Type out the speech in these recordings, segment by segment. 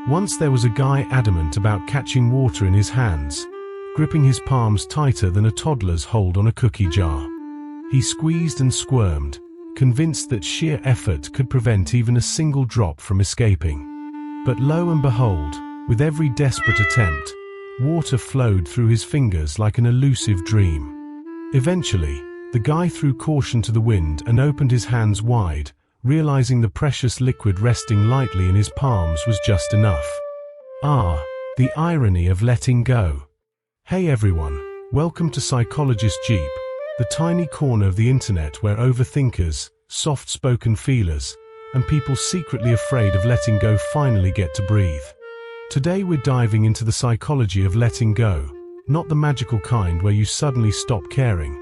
Once there was a guy adamant about catching water in his hands, gripping his palms tighter than a toddler's hold on a cookie jar. He squeezed and squirmed, convinced that sheer effort could prevent even a single drop from escaping. But lo and behold, with every desperate attempt, water flowed through his fingers like an elusive dream. Eventually, the guy threw caution to the wind and opened his hands wide, realizing the precious liquid resting lightly in his palms was just enough. Ah, the irony of letting go. Hey everyone, welcome to Psychologist Jeep, the tiny corner of the internet where overthinkers, soft-spoken feelers, and people secretly afraid of letting go finally get to breathe. Today we're diving into the psychology of letting go, not the magical kind where you suddenly stop caring,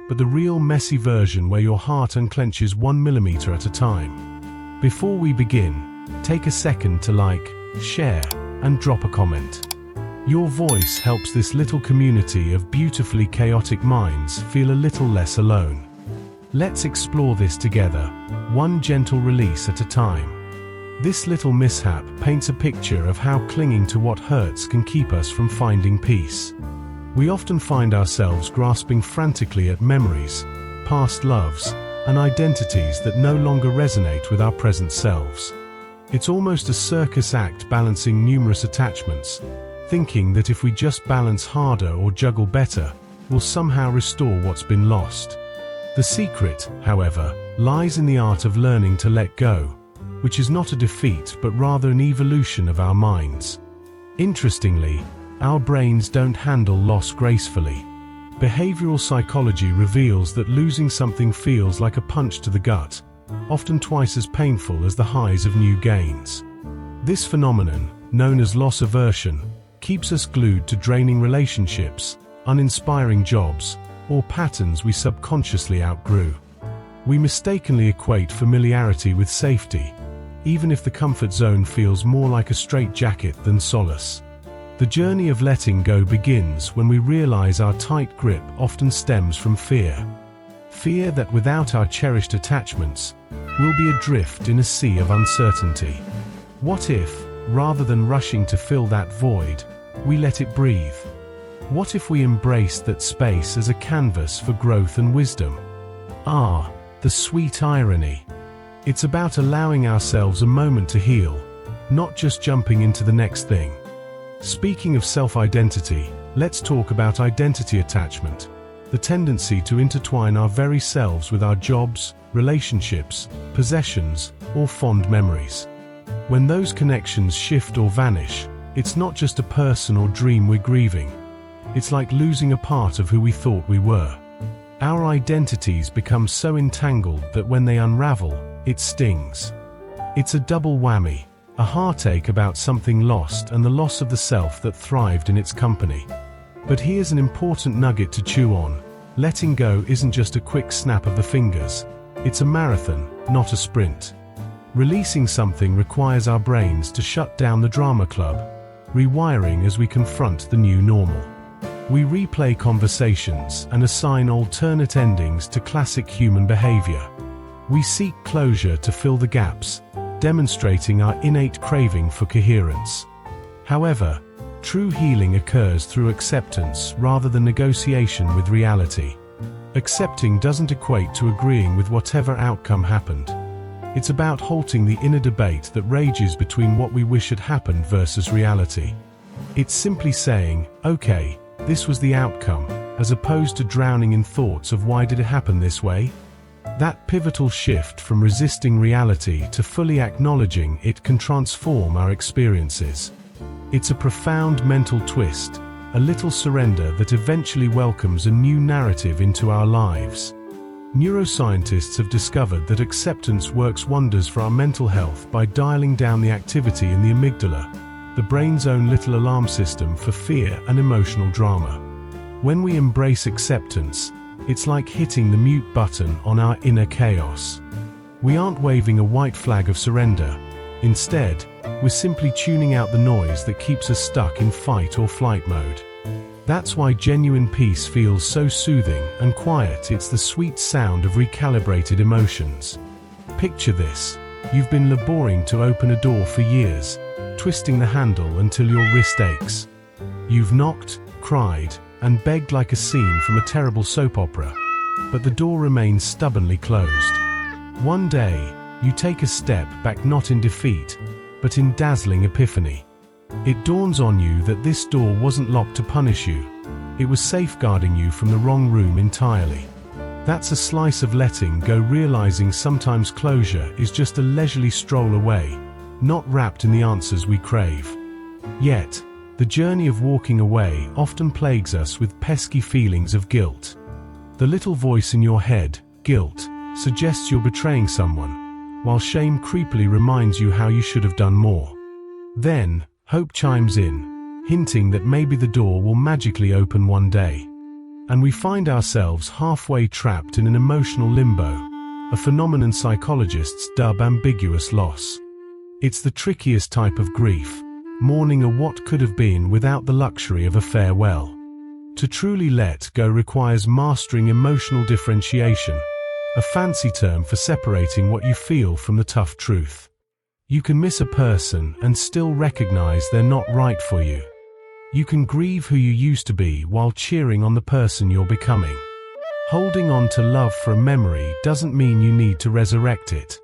but the real messy version where your heart unclenches 1 millimeter at a time. Before we begin, take a second to like, share, and drop a comment. Your voice helps this little community of beautifully chaotic minds feel a little less alone. Let's explore this together, one gentle release at a time. This little mishap paints a picture of how clinging to what hurts can keep us from finding peace. We often find ourselves grasping frantically at memories, past loves, and identities that no longer resonate with our present selves. It's almost a circus act balancing numerous attachments, thinking that if we just balance harder or juggle better, we'll somehow restore what's been lost. The secret, however, lies in the art of learning to let go, which is not a defeat but rather an evolution of our minds. Interestingly, our brains don't handle loss gracefully. Behavioral psychology reveals that losing something feels like a punch to the gut, often twice as painful as the highs of new gains. This phenomenon, known as loss aversion, keeps us glued to draining relationships, uninspiring jobs, or patterns we subconsciously outgrew. We mistakenly equate familiarity with safety, even if the comfort zone feels more like a straitjacket than solace. The journey of letting go begins when we realize our tight grip often stems from fear. Fear that without our cherished attachments, we'll be adrift in a sea of uncertainty. What if, rather than rushing to fill that void, we let it breathe? What if we embraced that space as a canvas for growth and wisdom? Ah, the sweet irony. It's about allowing ourselves a moment to heal, not just jumping into the next thing. Speaking of self-identity, let's talk about identity attachment, the tendency to intertwine our very selves with our jobs, relationships, possessions, or fond memories. When those connections shift or vanish, it's not just a person or dream we're grieving. It's like losing a part of who we thought we were. Our identities become so entangled that when they unravel, it stings. It's a double whammy. A heartache about something lost and the loss of the self that thrived in its company. But here's an important nugget to chew on. Letting go isn't just a quick snap of the fingers. It's a marathon, not a sprint. Releasing something requires our brains to shut down the drama club, rewiring as we confront the new normal. We replay conversations and assign alternate endings to classic human behavior. We seek closure to fill the gaps, demonstrating our innate craving for coherence. However, true healing occurs through acceptance rather than negotiation with reality. Accepting doesn't equate to agreeing with whatever outcome happened. It's about halting the inner debate that rages between what we wish had happened versus reality. It's simply saying, okay, this was the outcome, as opposed to drowning in thoughts of why did it happen this way? That pivotal shift from resisting reality to fully acknowledging it can transform our experiences. It's a profound mental twist, a little surrender that eventually welcomes a new narrative into our lives. Neuroscientists have discovered that acceptance works wonders for our mental health by dialing down the activity in the amygdala, the brain's own little alarm system for fear and emotional drama. When we embrace acceptance, it's like hitting the mute button on our inner chaos. We aren't waving a white flag of surrender. Instead, we're simply tuning out the noise that keeps us stuck in fight or flight mode. That's why genuine peace feels so soothing and quiet. It's the sweet sound of recalibrated emotions. Picture this. You've been laboring to open a door for years, twisting the handle until your wrist aches. You've knocked, cried, and begged like a scene from a terrible soap opera, but the door remains stubbornly closed. One day, you take a step back, not in defeat, but in dazzling epiphany. It dawns on you that this door wasn't locked to punish you. It was safeguarding you from the wrong room entirely. That's a slice of letting go, realizing sometimes closure is just a leisurely stroll away, not wrapped in the answers we crave. Yet, the journey of walking away often plagues us with pesky feelings of guilt. The little voice in your head, guilt, suggests you're betraying someone, while shame creepily reminds you how you should have done more. Then, hope chimes in, hinting that maybe the door will magically open one day. And we find ourselves halfway trapped in an emotional limbo, a phenomenon psychologists dub ambiguous loss. It's the trickiest type of grief, mourning a what could have been without the luxury of a farewell. To truly let go requires mastering emotional differentiation, a fancy term for separating what you feel from the tough truth. You can miss a person and still recognize they're not right for you. You can grieve who you used to be while cheering on the person you're becoming. Holding on to love for a memory doesn't mean you need to resurrect it.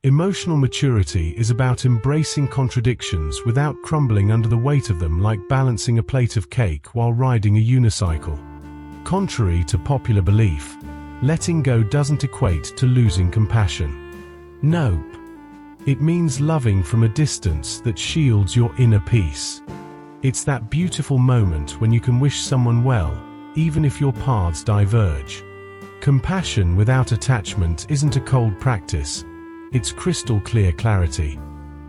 Emotional maturity is about embracing contradictions without crumbling under the weight of them, like balancing a plate of cake while riding a unicycle. Contrary to popular belief, letting go doesn't equate to losing compassion. Nope. It means loving from a distance that shields your inner peace. It's that beautiful moment when you can wish someone well, even if your paths diverge. Compassion without attachment isn't a cold practice. It's crystal clear clarity.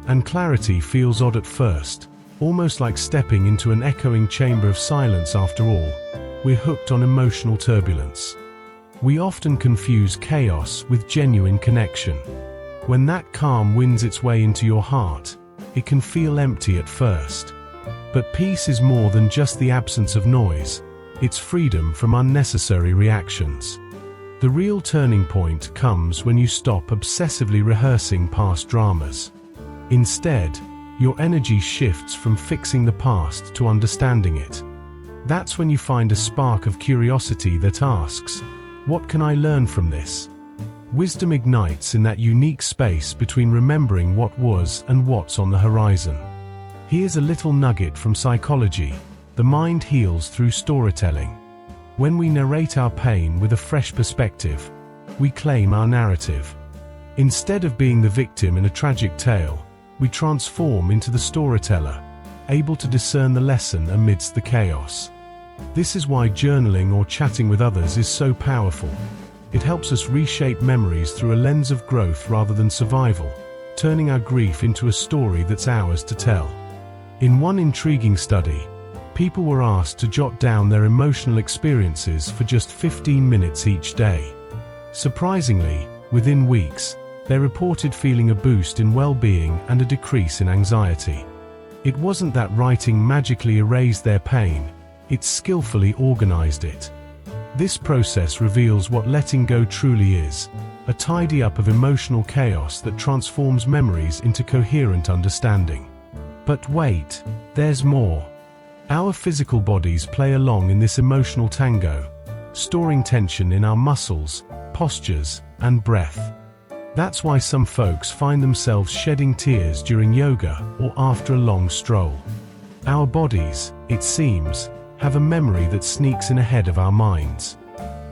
And clarity feels odd at first, almost like stepping into an echoing chamber of silence. After all, we're hooked on emotional turbulence. We often confuse chaos with genuine connection. When that calm wins its way into your heart, it can feel empty at first. But peace is more than just the absence of noise. It's freedom from unnecessary reactions. The real turning point comes when you stop obsessively rehearsing past dramas. Instead, your energy shifts from fixing the past to understanding it. That's when you find a spark of curiosity that asks, "What can I learn from this?" Wisdom ignites in that unique space between remembering what was and what's on the horizon. Here's a little nugget from psychology: the mind heals through storytelling. When we narrate our pain with a fresh perspective, we claim our narrative. Instead of being the victim in a tragic tale, we transform into the storyteller, able to discern the lesson amidst the chaos. This is why journaling or chatting with others is so powerful. It helps us reshape memories through a lens of growth rather than survival, turning our grief into a story that's ours to tell. In one intriguing study, people were asked to jot down their emotional experiences for just 15 minutes each day. Surprisingly, within weeks, they reported feeling a boost in well-being and a decrease in anxiety. It wasn't that writing magically erased their pain, it skillfully organized it. This process reveals what letting go truly is: a tidy up of emotional chaos that transforms memories into coherent understanding. But wait, there's more. Our physical bodies play along in this emotional tango, storing tension in our muscles, postures, and breath. That's why some folks find themselves shedding tears during yoga or after a long stroll. Our bodies, it seems, have a memory that sneaks in ahead of our minds.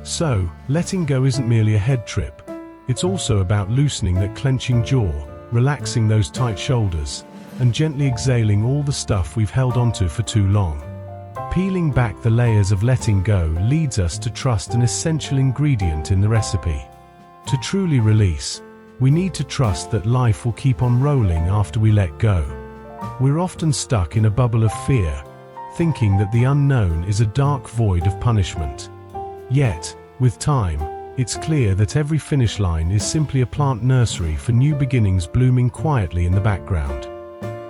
So, letting go isn't merely a head trip. It's also about loosening that clenching jaw, relaxing those tight shoulders, and gently exhaling all the stuff we've held onto for too long. Peeling back the layers of letting go leads us to trust, an essential ingredient in the recipe. To truly release, we need to trust that life will keep on rolling after we let go. We're often stuck in a bubble of fear, thinking that the unknown is a dark void of punishment. Yet, with time, it's clear that every finish line is simply a plant nursery for new beginnings blooming quietly in the background.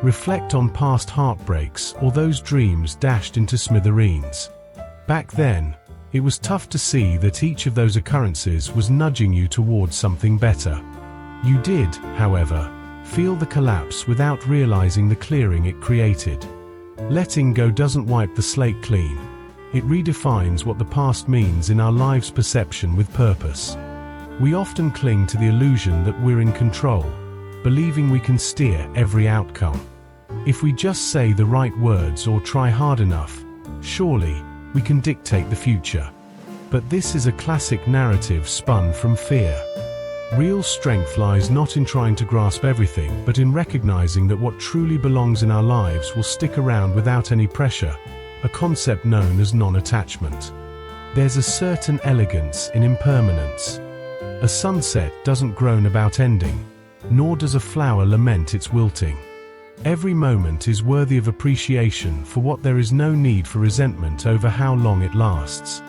Reflect on past heartbreaks or those dreams dashed into smithereens. Back then, it was tough to see that each of those occurrences was nudging you towards something better. You did, however, feel the collapse without realizing the clearing it created. Letting go doesn't wipe the slate clean. It redefines what the past means in our lives' perception with purpose. We often cling to the illusion that we're in control, believing we can steer every outcome. If we just say the right words or try hard enough, surely we can dictate the future. But this is a classic narrative spun from fear. Real strength lies not in trying to grasp everything, but in recognizing that what truly belongs in our lives will stick around without any pressure, a concept known as non-attachment. There's a certain elegance in impermanence. A sunset doesn't groan about ending, nor does a flower lament its wilting. Every moment is worthy of appreciation for what there is no need for resentment over how long it lasts.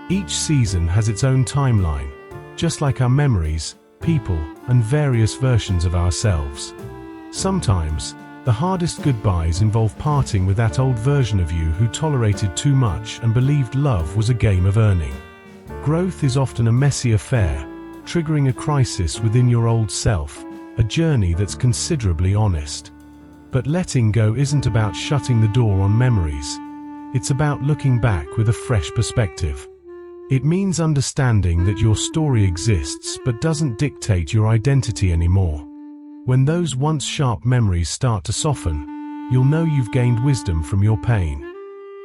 Each season has its own timeline, just like our memories, people, and various versions of ourselves. Sometimes, the hardest goodbyes involve parting with that old version of you who tolerated too much and believed love was a game of earning. Growth is often a messy affair, triggering a crisis within your old self, a journey that's considerably honest. But letting go isn't about shutting the door on memories. It's about looking back with a fresh perspective. It means understanding that your story exists but doesn't dictate your identity anymore. When those once sharp memories start to soften, you'll know you've gained wisdom from your pain.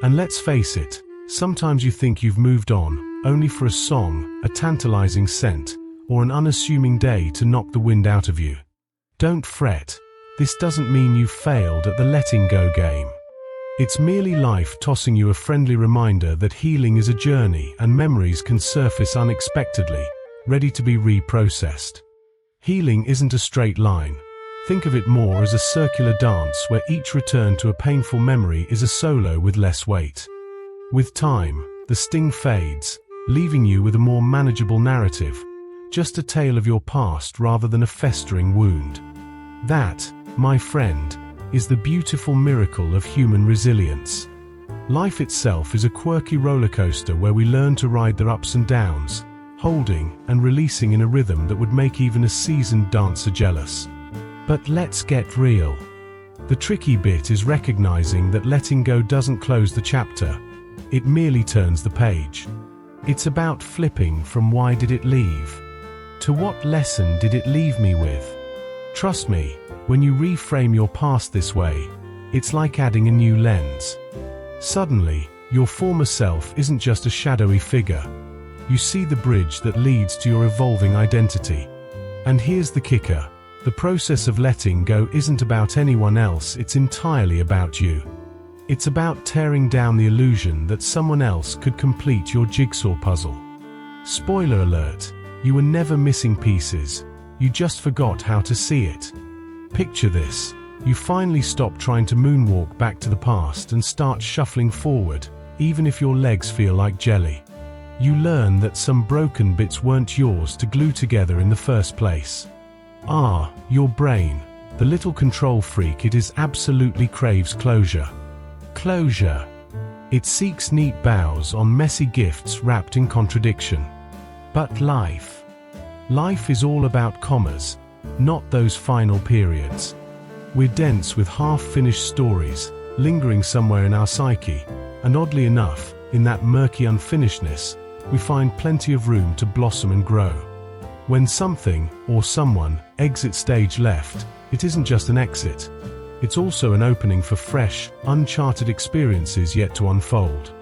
And let's face it, sometimes you think you've moved on, only for a song, a tantalizing scent, or an unassuming day to knock the wind out of you. Don't fret. This doesn't mean you've failed at the letting go game. It's merely life tossing you a friendly reminder that healing is a journey and memories can surface unexpectedly, ready to be reprocessed. Healing isn't a straight line. Think of it more as a circular dance where each return to a painful memory is a solo with less weight. With time, the sting fades, leaving you with a more manageable narrative, just a tale of your past rather than a festering wound. That, my friend, is the beautiful miracle of human resilience. Life itself is a quirky roller coaster where we learn to ride the ups and downs, holding and releasing in a rhythm that would make even a seasoned dancer jealous. But let's get real. The tricky bit is recognizing that letting go doesn't close the chapter, it merely turns the page. It's about flipping from why did it leave to what lesson did it leave me with. Trust me, when you reframe your past this way, it's like adding a new lens. Suddenly, your former self isn't just a shadowy figure. You see the bridge that leads to your evolving identity. And here's the kicker. The process of letting go isn't about anyone else, it's entirely about you. It's about tearing down the illusion that someone else could complete your jigsaw puzzle. Spoiler alert, you were never missing pieces, you just forgot how to see it. Picture this, you finally stop trying to moonwalk back to the past and start shuffling forward, even if your legs feel like jelly. You learn that some broken bits weren't yours to glue together in the first place. Your brain, the little control freak it is, absolutely craves closure. Closure. It seeks neat bows on messy gifts wrapped in contradiction. But life is all about commas, not those final periods. We're dense with half-finished stories, lingering somewhere in our psyche, and oddly enough, in that murky unfinishedness, we find plenty of room to blossom and grow. When something, or someone, exits stage left, it isn't just an exit. It's also an opening for fresh, uncharted experiences yet to unfold.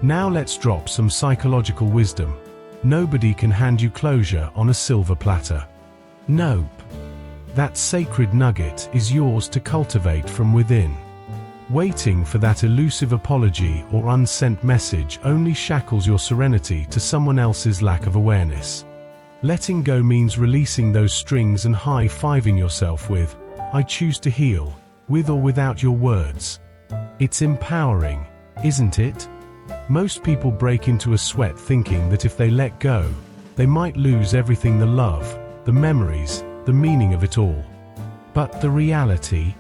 Now let's drop some psychological wisdom. Nobody can hand you closure on a silver platter. Nope. That sacred nugget is yours to cultivate from within. Waiting for that elusive apology or unsent message only shackles your serenity to someone else's lack of awareness. Letting go means releasing those strings and high-fiving yourself with, "I choose to heal," with or without your words. It's empowering, isn't it? Most people break into a sweat thinking that if they let go, they might lose everything: the love, the memories, the meaning of it all. But the reality?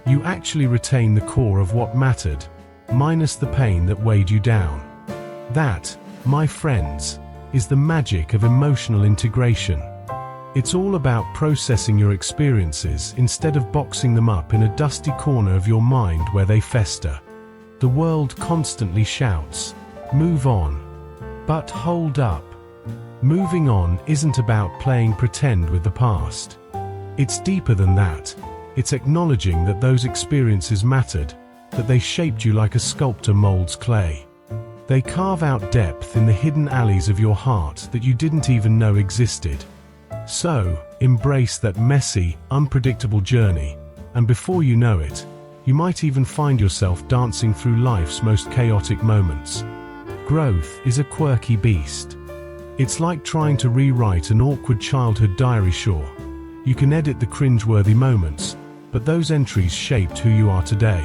You actually retain the core of what mattered, minus the pain that weighed you down. That, my friends, is the magic of emotional integration. It's all about processing your experiences instead of boxing them up in a dusty corner of your mind where they fester. The world constantly shouts, "Move on." But hold up. Moving on isn't about playing pretend with the past. It's deeper than that. It's acknowledging that those experiences mattered, that they shaped you like a sculptor molds clay. They carve out depth in the hidden alleys of your heart that you didn't even know existed. So, embrace that messy, unpredictable journey, and before you know it, you might even find yourself dancing through life's most chaotic moments. Growth is a quirky beast. It's like trying to rewrite an awkward childhood diary. Sure, you can edit the cringeworthy moments, but those entries shaped who you are today.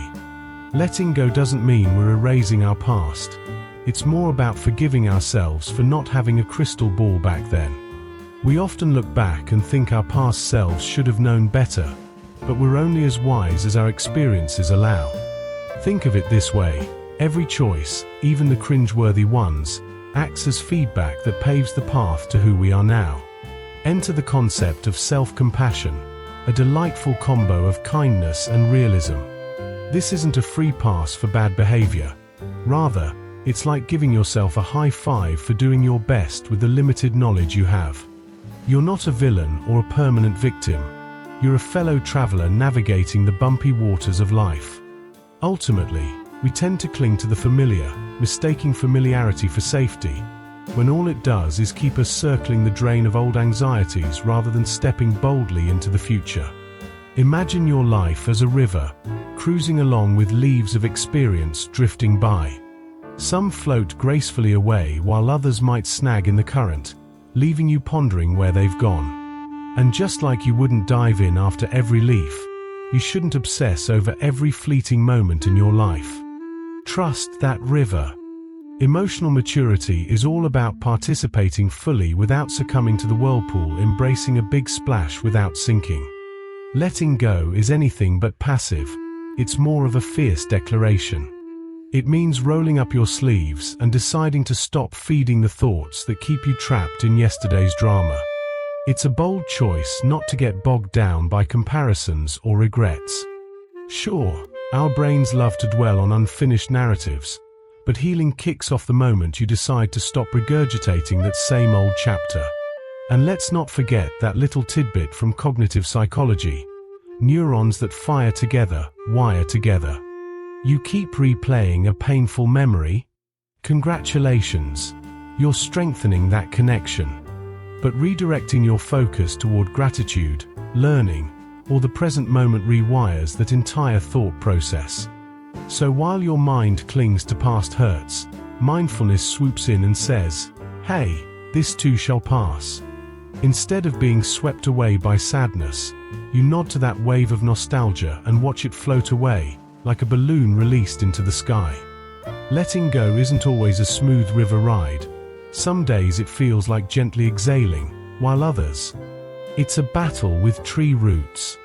Letting go doesn't mean we're erasing our past. It's more about forgiving ourselves for not having a crystal ball back then. We often look back and think our past selves should have known better, but we're only as wise as our experiences allow. Think of it this way: every choice, even the cringeworthy ones, acts as feedback that paves the path to who we are now. Enter the concept of self-compassion, a delightful combo of kindness and realism. This isn't a free pass for bad behavior. Rather, it's like giving yourself a high five for doing your best with the limited knowledge you have. You're not a villain or a permanent victim. You're a fellow traveler navigating the bumpy waters of life. Ultimately, we tend to cling to the familiar, mistaking familiarity for safety, when all it does is keep us circling the drain of old anxieties rather than stepping boldly into the future. Imagine your life as a river, cruising along with leaves of experience drifting by. Some float gracefully away while others might snag in the current, leaving you pondering where they've gone. And just like you wouldn't dive in after every leaf, you shouldn't obsess over every fleeting moment in your life. Trust that river. Emotional maturity is all about participating fully without succumbing to the whirlpool, embracing a big splash without sinking. Letting go is anything but passive. It's more of a fierce declaration. It means rolling up your sleeves and deciding to stop feeding the thoughts that keep you trapped in yesterday's drama. It's a bold choice not to get bogged down by comparisons or regrets. Sure, our brains love to dwell on unfinished narratives, but healing kicks off the moment you decide to stop regurgitating that same old chapter. And let's not forget that little tidbit from cognitive psychology: neurons that fire together, wire together. You keep replaying a painful memory? Congratulations, you're strengthening that connection. But redirecting your focus toward gratitude, learning, or the present moment rewires that entire thought process. So while your mind clings to past hurts, mindfulness swoops in and says, "Hey, this too shall pass." Instead of being swept away by sadness, you nod to that wave of nostalgia and watch it float away, like a balloon released into the sky. Letting go isn't always a smooth river ride. Some days it feels like gently exhaling, while others, it's a battle with tree roots.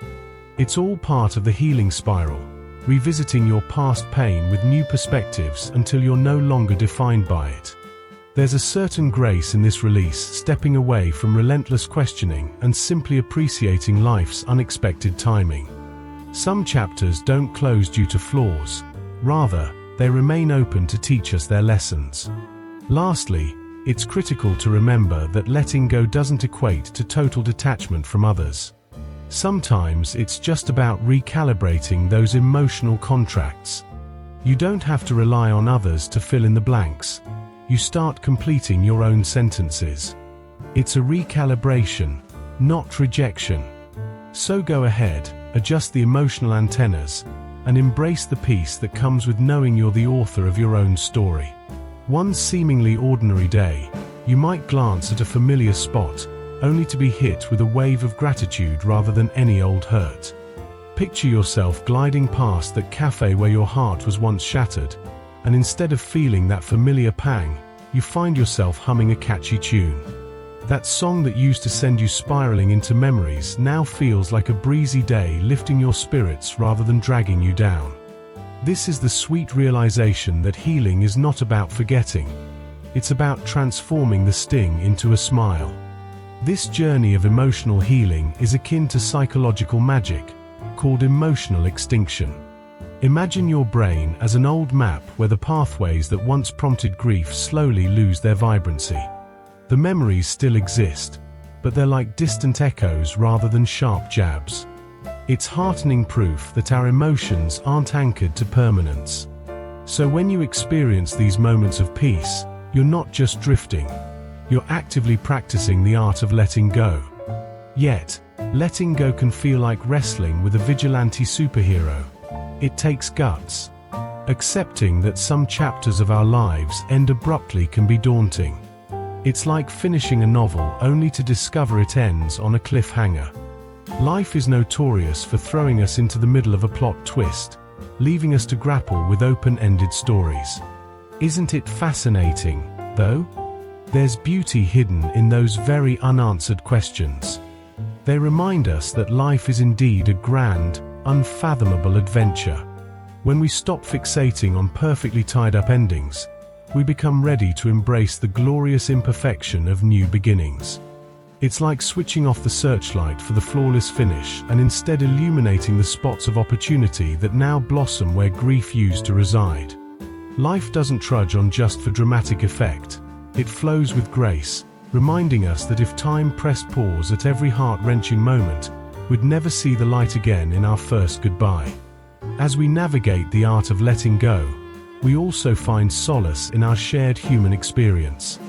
It's all part of the healing spiral, revisiting your past pain with new perspectives until you're no longer defined by it. There's a certain grace in this release, stepping away from relentless questioning and simply appreciating life's unexpected timing. Some chapters don't close due to flaws. Rather, they remain open to teach us their lessons. Lastly, it's critical to remember that letting go doesn't equate to total detachment from others. Sometimes it's just about recalibrating those emotional contracts. You don't have to rely on others to fill in the blanks. You start completing your own sentences. It's a recalibration, not rejection. So go ahead, adjust the emotional antennas, and embrace the peace that comes with knowing you're the author of your own story. One seemingly ordinary day, you might glance at a familiar spot, only to be hit with a wave of gratitude rather than any old hurt. Picture yourself gliding past that cafe where your heart was once shattered, and instead of feeling that familiar pang, you find yourself humming a catchy tune. That song that used to send you spiraling into memories now feels like a breezy day, lifting your spirits rather than dragging you down. This is the sweet realization that healing is not about forgetting. It's about transforming the sting into a smile. This journey of emotional healing is akin to psychological magic, called emotional extinction. Imagine your brain as an old map where the pathways that once prompted grief slowly lose their vibrancy. The memories still exist, but they're like distant echoes rather than sharp jabs. It's heartening proof that our emotions aren't anchored to permanence. So when you experience these moments of peace, you're not just drifting. You're actively practicing the art of letting go. Yet, letting go can feel like wrestling with a vigilante superhero. It takes guts. Accepting that some chapters of our lives end abruptly can be daunting. It's like finishing a novel only to discover it ends on a cliffhanger. Life is notorious for throwing us into the middle of a plot twist, leaving us to grapple with open-ended stories. Isn't it fascinating, though? There's beauty hidden in those very unanswered questions. They remind us that life is indeed a grand, unfathomable adventure. When we stop fixating on perfectly tied-up endings, we become ready to embrace the glorious imperfection of new beginnings. It's like switching off the searchlight for the flawless finish and instead illuminating the spots of opportunity that now blossom where grief used to reside. Life doesn't trudge on just for dramatic effect. It flows with grace, reminding us that if time pressed pause at every heart-wrenching moment, we'd never see the light again in our first goodbye. As we navigate the art of letting go, we also find solace in our shared human experience.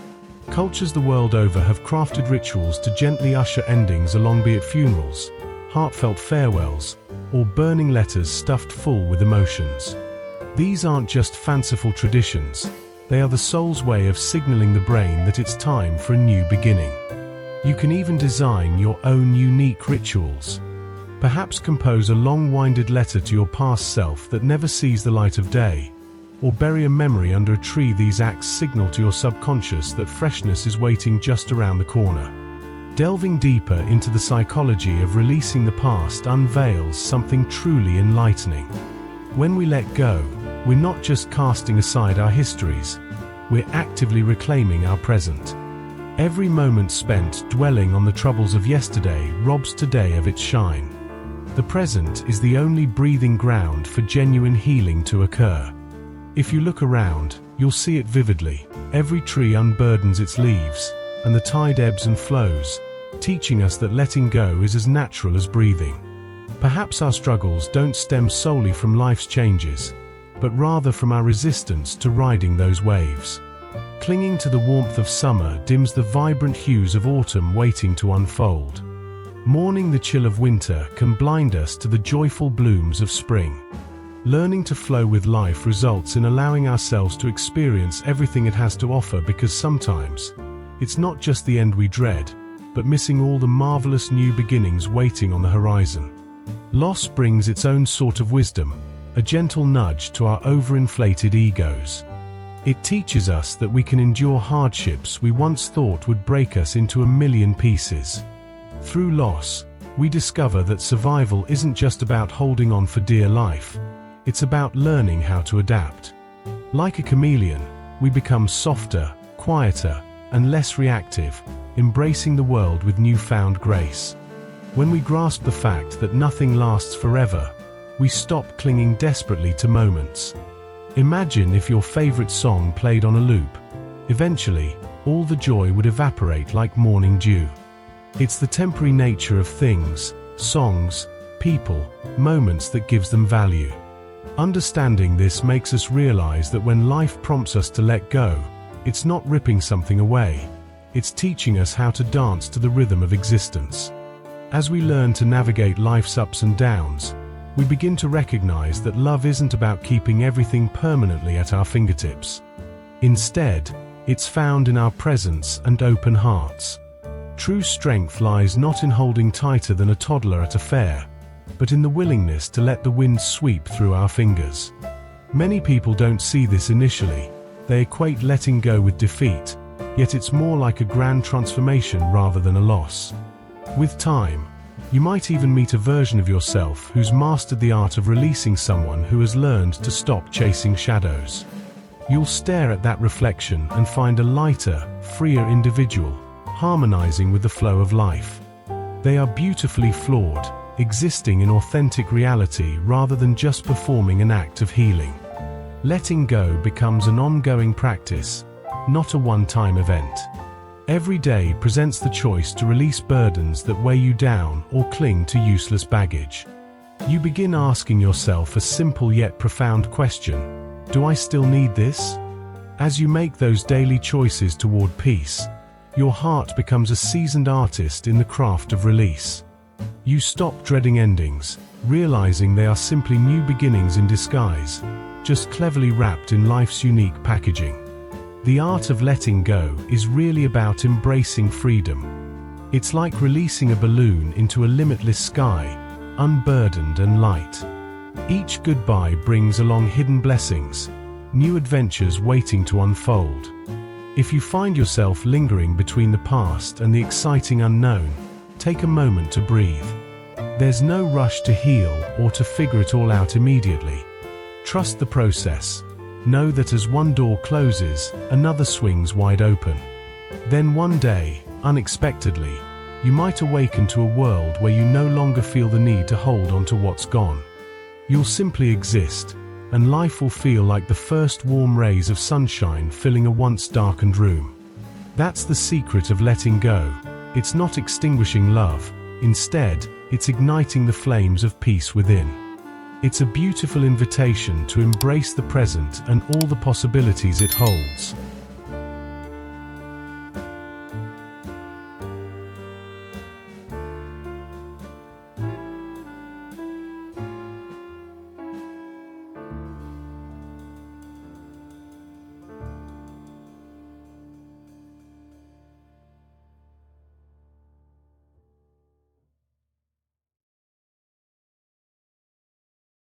Cultures the world over have crafted rituals to gently usher endings along, be it funerals, heartfelt farewells, or burning letters stuffed full with emotions. These aren't just fanciful traditions, they are the soul's way of signaling the brain that it's time for a new beginning. You can even design your own unique rituals. Perhaps compose a long-winded letter to your past self that never sees the light of day, or bury a memory under a tree. These acts signal to your subconscious that freshness is waiting just around the corner. Delving deeper into the psychology of releasing the past unveils something truly enlightening. When we let go, we're not just casting aside our histories, we're actively reclaiming our present. Every moment spent dwelling on the troubles of yesterday robs today of its shine. The present is the only breathing ground for genuine healing to occur. If you look around, you'll see it vividly. Every tree unburdens its leaves, and the tide ebbs and flows, teaching us that letting go is as natural as breathing. Perhaps our struggles don't stem solely from life's changes, but rather from our resistance to riding those waves. Clinging to the warmth of summer dims the vibrant hues of autumn waiting to unfold. Mourning the chill of winter can blind us to the joyful blooms of spring. Learning to flow with life results in allowing ourselves to experience everything it has to offer, because sometimes it's not just the end we dread, but missing all the marvelous new beginnings waiting on the horizon. Loss brings its own sort of wisdom, a gentle nudge to our overinflated egos. It teaches us that we can endure hardships we once thought would break us into a million pieces. Through loss, we discover that survival isn't just about holding on for dear life, it's about learning how to adapt. Like a chameleon, we become softer, quieter, and less reactive, embracing the world with newfound grace. When we grasp the fact that nothing lasts forever, we stop clinging desperately to moments. Imagine if your favorite song played on a loop. Eventually, all the joy would evaporate like morning dew. It's the temporary nature of things, songs, people, moments that gives them value. Understanding this makes us realize that when life prompts us to let go, it's not ripping something away. It's teaching us how to dance to the rhythm of existence. As we learn to navigate life's ups and downs, we begin to recognize that love isn't about keeping everything permanently at our fingertips. Instead, it's found in our presence and open hearts. True strength lies not in holding tighter than a toddler at a fair, but in the willingness to let the wind sweep through our fingers. Many people don't see this initially. They equate letting go with defeat, yet it's more like a grand transformation rather than a loss. With time, you might even meet a version of yourself who's mastered the art of releasing, someone who has learned to stop chasing shadows. You'll stare at that reflection and find a lighter, freer individual, harmonizing with the flow of life. They are beautifully flawed, existing in authentic reality rather than just performing an act of healing. Letting go becomes an ongoing practice, not a one-time event. Every day presents the choice to release burdens that weigh you down or cling to useless baggage. You begin asking yourself a simple yet profound question: do I still need this? As you make those daily choices toward peace, your heart becomes a seasoned artist in the craft of release. You stop dreading endings, realizing they are simply new beginnings in disguise, just cleverly wrapped in life's unique packaging. The art of letting go is really about embracing freedom. It's like releasing a balloon into a limitless sky, unburdened and light. Each goodbye brings along hidden blessings, new adventures waiting to unfold. If you find yourself lingering between the past and the exciting unknown, take a moment to breathe. There's no rush to heal or to figure it all out immediately. Trust the process. Know that as one door closes, another swings wide open. Then one day, unexpectedly, you might awaken to a world where you no longer feel the need to hold on to what's gone. You'll simply exist, and life will feel like the first warm rays of sunshine filling a once darkened room. That's the secret of letting go. It's not extinguishing love. Instead, it's igniting the flames of peace within. It's a beautiful invitation to embrace the present and all the possibilities it holds.